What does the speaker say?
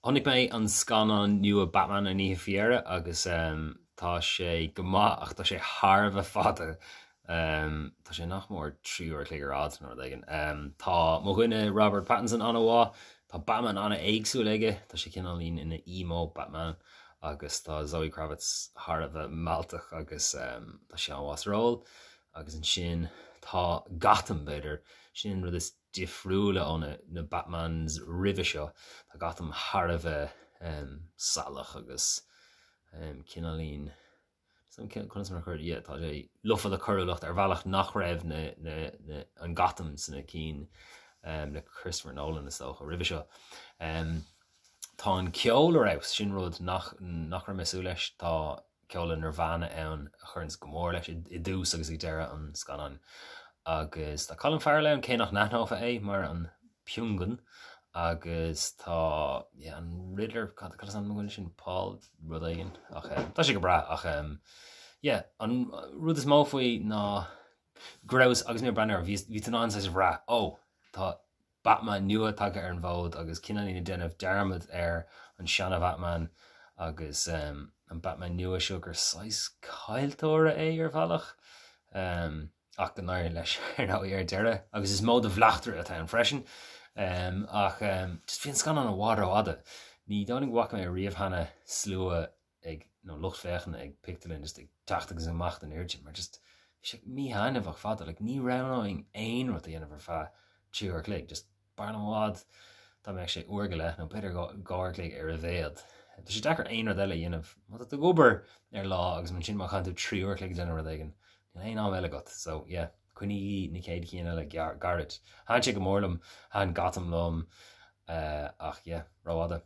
Honnig mé an scanán nua Batman a ní fiara agus tá sé gomá ach tá sé Harbh fada tá sé nach mór tríúir légarrád nó igen. Tá mo gine Robert Pattinson an bhá tá Batman anna éagsú leige tá sé cin lín ina emo Batman agus tá Zoe Kravitz Harbh maltach agus tá sé an wasról agus an sin tá Gotham beidir sin rud is difriúla óna na Batmans rive seo tá Gotham Harbh salach agus cinálín chun mar chuir tá sé lufa a choúlacht ar bhealach nach raibh an Gotham sanna cín na Christopher Nolan is ó rive seo. Tá an ceol arás sin rud nach ra meú leis tá ceol Nirvana ann a churns gomór leis I dús agus I deire an scanán. Agus tá Colin Farrell an cé nach nathnófa é mar an piúngan agus tá an Riddler cad an mhaine sin Paul rud éigen ach tá sé go bra ach an rud is mó faoi ná grous agus mé brenner ví an an bhrá ó tá Batman nua take ar an bhód agus cinnaína denmh dermid ar an seanna Batman agus an Batman nua seo gur 6 cailtóra é ar bhealach ach go náir leis ar ná ar deire agus is mód a bhleachtar atá an freisin ach just bhíon scan an bhád óada ní dánig bhacha mé riomhhanna slua ag nó luchtfechan ag pictalinn just ag teachtagus an macht an airte mar just sé mí hainmh ach fada le ní ranáing aon rud a dhéanamh ar fá tíúir clé just bar an bhád tá meid sé uirge le nó beidir gáir clé ar a bhéad. Tá sé dechar aon rud eile dhéanamh má tá gobar ar lá agus man sin má chuú tríúir clé déanamh aigen. Ein am eile got so chuní na céad chéine le garid. Háin sé go mórlam há Gotham lom ach ráda.